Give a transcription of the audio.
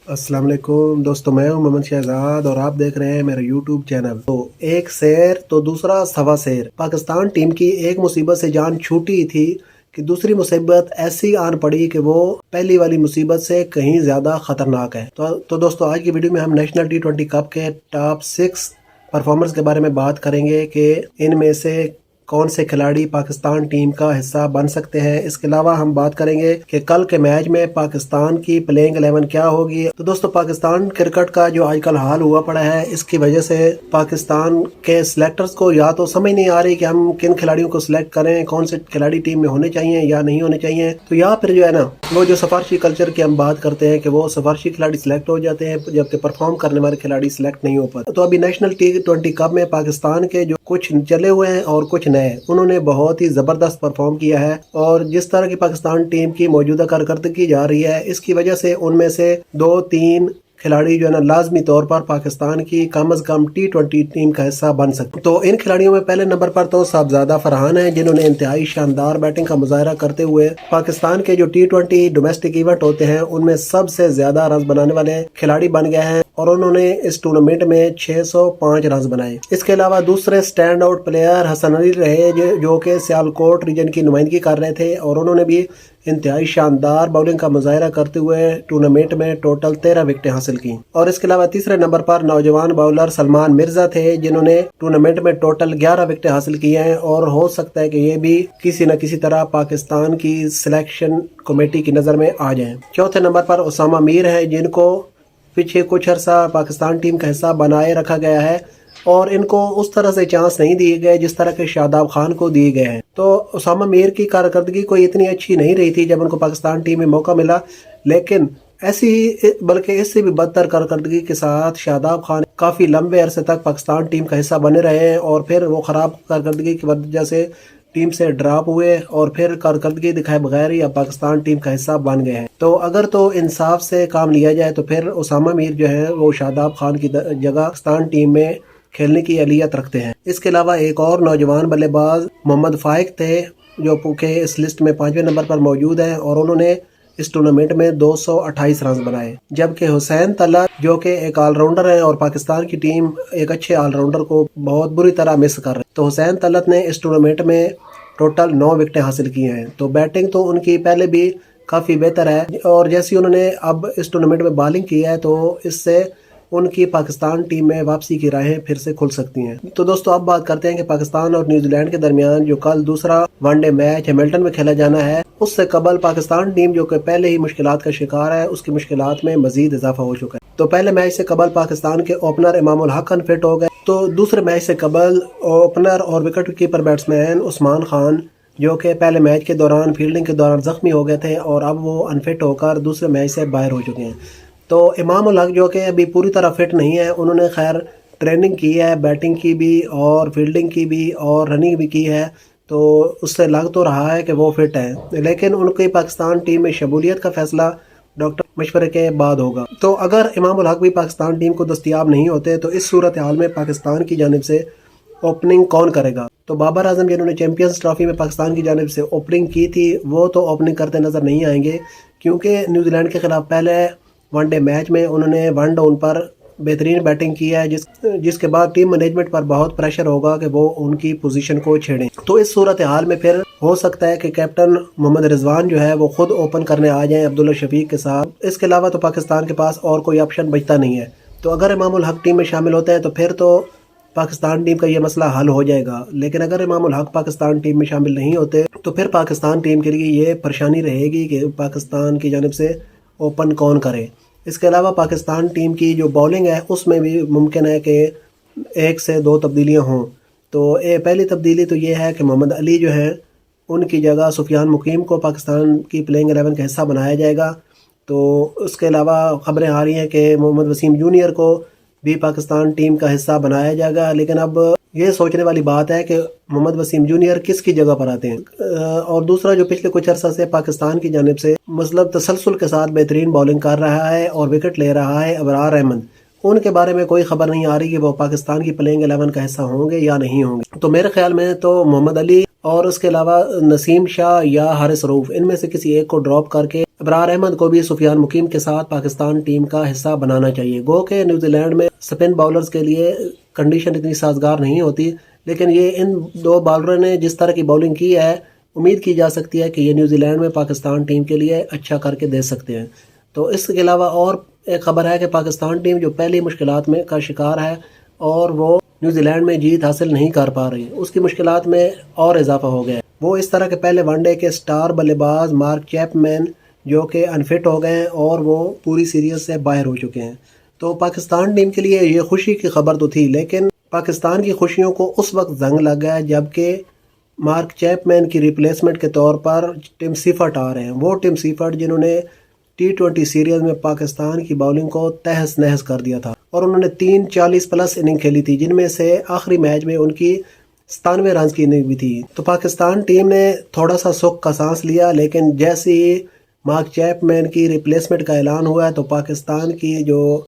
अस्सलाम वालेकुम दोस्तों, मैं हूं मोहम्मद शहजाद और आप देख रहे हैं मेरा यूट्यूब चैनल। तो एक शेर तो दूसरा सवा शेर। पाकिस्तान टीम की एक मुसीबत से जान छूटी थी कि दूसरी मुसीबत ऐसी आन पड़ी कि वो पहली वाली मुसीबत से कहीं ज्यादा खतरनाक है। तो दोस्तों, आज की वीडियो में हम नेशनल T20 कप के टॉप 6 परफॉर्मर्स के बारे में बात करेंगे कि इनमें से कौन से खिलाड़ी पाकिस्तान टीम का हिस्सा बन सकते हैं। इसके अलावा हम बात करेंगे कि कल के मैच में पाकिस्तान की प्लेइंग 11 क्या होगी। तो दोस्तों, पाकिस्तान क्रिकेट का जो आजकल हाल हुआ पड़ा है, इसकी वजह से पाकिस्तान के सिलेक्टर्स को या तो समझ नहीं आ रही कि हम किन खिलाड़ियों को सिलेक्ट करें, कौन से खिलाड़ी टीम में होने चाहिए या नहीं होने चाहिए। तो या फिर जो है ना, वो जो सिफारशी कल्चर की हम बात करते हैं कि वो सिफारशी खिलाड़ी सिलेक्ट हो जाते हैं जबकि परफॉर्म करने वाले खिलाड़ी सिलेक्ट नहीं हो पाते। तो अभी नेशनल T20 कप में पाकिस्तान के जो कुछ चले हुए हैं और कुछ नए, उन्होंने बहुत ही जबरदस्त परफॉर्म किया है। और जिस तरह की पाकिस्तान टीम की मौजूदा कारकर्दगी जा रही है, इसकी वजह से उनमें से 2-3 खिलाड़ी जो है ना, लाजमी तौर पर पाकिस्तान की कम अज कम T20 टीम का हिस्सा बन सकते। तो इन खिलाड़ियों में पहले नंबर पर तो साहबजादा फरहान है, जिन्होंने इंतहाई शानदार बैटिंग का मुजाहरा करते हुए पाकिस्तान के जो T20 डोमेस्टिक इवेंट होते हैं उनमें सबसे ज्यादा रन बनाने वाले खिलाड़ी बन गए हैं और उन्होंने इस टूर्नामेंट में 605 रन बनाए। इसके अलावा दूसरे stand out player Hasan Ali रहे, जो कि सियालकोट रीजन की नुमाइंदगी कर रहे थे और उन्होंने भी इंतहाई शानदार बॉलिंग का मुजाहरा करते हुए टूर्नामेंट में टोटल 13 विकेटें हासिल की। और इसके अलावा तीसरे नंबर पर नौजवान बॉलर सलमान मिर्जा थे, जिन्होंने टूर्नामेंट में टोटल 11 विकेटें हासिल की हैं और हो सकता है कि ये भी किसी न किसी तरह पाकिस्तान की सिलेक्शन कमेटी की नजर में आ जाएं। चौथे नंबर पर उसामा मीर है, जिनको पीछे कुछ अरसा पाकिस्तान टीम का हिस्सा बनाए रखा गया है और इनको उस तरह से चांस नहीं दिए गए जिस तरह के शादाब खान को दिए गए हैं। तो उसामा मीर की कारकर्दगी कोई इतनी अच्छी नहीं रही थी जब उनको पाकिस्तान टीम में मौका मिला, लेकिन ऐसी बल्कि इससे भी बदतर कारकर्दगी के साथ शादाब खान काफी लंबे अरसे तक पाकिस्तान टीम का हिस्सा बने रहे हैं और फिर वो खराब कारकर्दगी की वजह से टीम से ड्रॉप हुए और फिर कारकर्दगी दिखाए बगैर ही अब पाकिस्तान टीम का हिस्सा बन गए हैं। तो अगर तो इंसाफ से काम लिया जाए तो फिर उसामा मीर जो है वो शादाब खान की जगह पाकिस्तान टीम में खेलने की अहलियत रखते हैं। इसके अलावा एक और नौजवान बल्लेबाज मोहम्मद फाइक थे, जो के इस लिस्ट में 5वें नंबर पर मौजूद है और उन्होंने इस टूर्नामेंट में 228 रन बनाए। जबकि हुसैन तलत, जो कि एक ऑलराउंडर है और पाकिस्तान की टीम एक अच्छे ऑलराउंडर को बहुत बुरी तरह मिस कर रही है, तो हुसैन तलत ने इस टूर्नामेंट में टोटल 9 विकेटें हासिल की हैं। तो बैटिंग तो उनकी पहले भी काफ़ी बेहतर है और जैसी उन्होंने अब इस टूर्नामेंट में बॉलिंग की है तो इससे उनकी पाकिस्तान टीम में वापसी की राहें फिर से खुल सकती हैं। तो दोस्तों, अब बात करते हैं कि पाकिस्तान और न्यूजीलैंड के दरमियान जो कल दूसरा वनडे मैच हैमिल्टन में खेला जाना है, उससे कबल पाकिस्तान टीम जो कि पहले ही मुश्किलात का शिकार है, उसकी मुश्किलात में मजीद इजाफा हो चुका है। तो पहले मैच से कबल पाकिस्तान के ओपनर इमामुल हक अनफिट हो गए, तो दूसरे मैच से कबल ओपनर और wicket keeper batsman Usman Khan, जो कि पहले मैच के दौरान फील्डिंग के दौरान जख्मी हो गए थे और अब वो अनफिट होकर दूसरे मैच से बाहर हो चुके हैं। तो इमामुल हक, जो कि अभी पूरी तरह फिट नहीं है, उन्होंने खैर ट्रेनिंग की है, बैटिंग की भी और फील्डिंग की भी और रनिंग भी की है, तो उससे लग तो रहा है कि वो फिट है, लेकिन उनकी पाकिस्तान टीम में शमूलियत का फैसला डॉक्टर मशवरे के बाद होगा। तो अगर इमामुल हक भी पाकिस्तान टीम को दस्तयाब नहीं होते तो इस सूरत हाल में पाकिस्तान की जानिब से ओपनिंग कौन करेगा। तो बाबर आजम, जिन्होंने चैंपियंस ट्रॉफी में पाकिस्तान की जानिब से ओपनिंग की थी, वो तो ओपनिंग करते नजर नहीं आएंगे, क्योंकि न्यूजीलैंड के खिलाफ पहले वनडे मैच में उन्होंने 1 डाउन पर बेहतरीन बैटिंग की है, जिसके बाद टीम मैनेजमेंट पर बहुत प्रेशर होगा कि वो उनकी पोजीशन को छेड़ें। तो इस सूरत हाल में फिर हो सकता है कि कैप्टन मोहम्मद रिजवान जो है वो खुद ओपन करने आ जाएं अब्दुल्ला शफीक के साथ। इसके अलावा तो पाकिस्तान के पास और कोई ऑप्शन बचता नहीं है। तो अगर इमामुल हक टीम में शामिल होते हैं तो फिर तो पाकिस्तान टीम का ये मसला हल हो जाएगा, लेकिन अगर इमामुल हक पाकिस्तान टीम में शामिल नहीं होते तो फिर पाकिस्तान टीम के लिए ये परेशानी रहेगी कि पाकिस्तान की जानिब से ओपन कौन करे। इसके अलावा पाकिस्तान टीम की जो बॉलिंग है उसमें भी मुमकिन है कि 1 से 2 तब्दीलियां हों। तो पहली तब्दीली तो ये है कि मोहम्मद अली जो है, उनकी जगह सुफियान मुकीम को पाकिस्तान की प्लेइंग 11 का हिस्सा बनाया जाएगा। तो उसके अलावा खबरें आ रही हैं कि मोहम्मद वसीम जूनियर को भी पाकिस्तान टीम का हिस्सा बनाया जाएगा, लेकिन अब ये सोचने वाली बात है कि मोहम्मद वसीम जूनियर किसकी जगह पर आते हैं। और दूसरा, जो पिछले कुछ अर्सा से पाकिस्तान की जानिब से मतलब तसलसल के साथ बेहतरीन बॉलिंग कर रहा है और विकेट ले रहा है, अबरार अहमद, उनके बारे में कोई खबर नहीं आ रही कि वो पाकिस्तान की प्लेइंग 11 का हिस्सा होंगे या नहीं होंगे। तो मेरे ख्याल में तो मोहम्मद अली और उसके अलावा नसीम शाह या हारिस रऊफ, इनमें से किसी एक को ड्रॉप करके ابرار احمد کو بھی سفیان مقیم کے ساتھ پاکستان ٹیم کا حصہ بنانا چاہیے۔ گو کہ نیوزی لینڈ میں سپن باؤلرز کے لیے کنڈیشن اتنی سازگار نہیں ہوتی، لیکن یہ ان دو بالروں نے جس طرح کی باؤلنگ کی ہے، امید کی جا سکتی ہے کہ یہ نیوزی لینڈ میں پاکستان ٹیم کے لیے اچھا کر کے دے سکتے ہیں۔ تو اس کے علاوہ اور ایک خبر ہے کہ پاکستان ٹیم جو پہلی مشکلات میں کا شکار ہے اور وہ نیوزی لینڈ میں جیت حاصل نہیں کر پا رہی، اس کی مشکلات میں اور اضافہ ہو گیا ہے۔ وہ اس طرح کے پہلے ون ڈے کے سٹار بلے باز مارک چیپمین جو کہ انفٹ ہو گئے ہیں اور وہ پوری سیریز سے باہر ہو چکے ہیں۔ تو پاکستان ٹیم کے لیے یہ خوشی کی خبر تو تھی، لیکن پاکستان کی خوشیوں کو اس وقت زنگ لگ گیا جبکہ مارک چیپمین کی ریپلیسمنٹ کے طور پر ٹم سیفرٹ آ رہے ہیں۔ وہ ٹم سیفرٹ جنہوں نے T20 سیریز میں پاکستان کی باؤلنگ کو تہس نہس کر دیا تھا اور انہوں نے 3 40+ اننگ کھیلی تھی، جن میں سے آخری میچ میں ان کی 97 رنز کی اننگ بھی تھی۔ تو پاکستان ٹیم نے تھوڑا سا سکھ کا سانس لیا، لیکن جیسے ہی مارک چیپمین کی ریپلیسمنٹ کا اعلان ہوا ہے تو پاکستان کی جو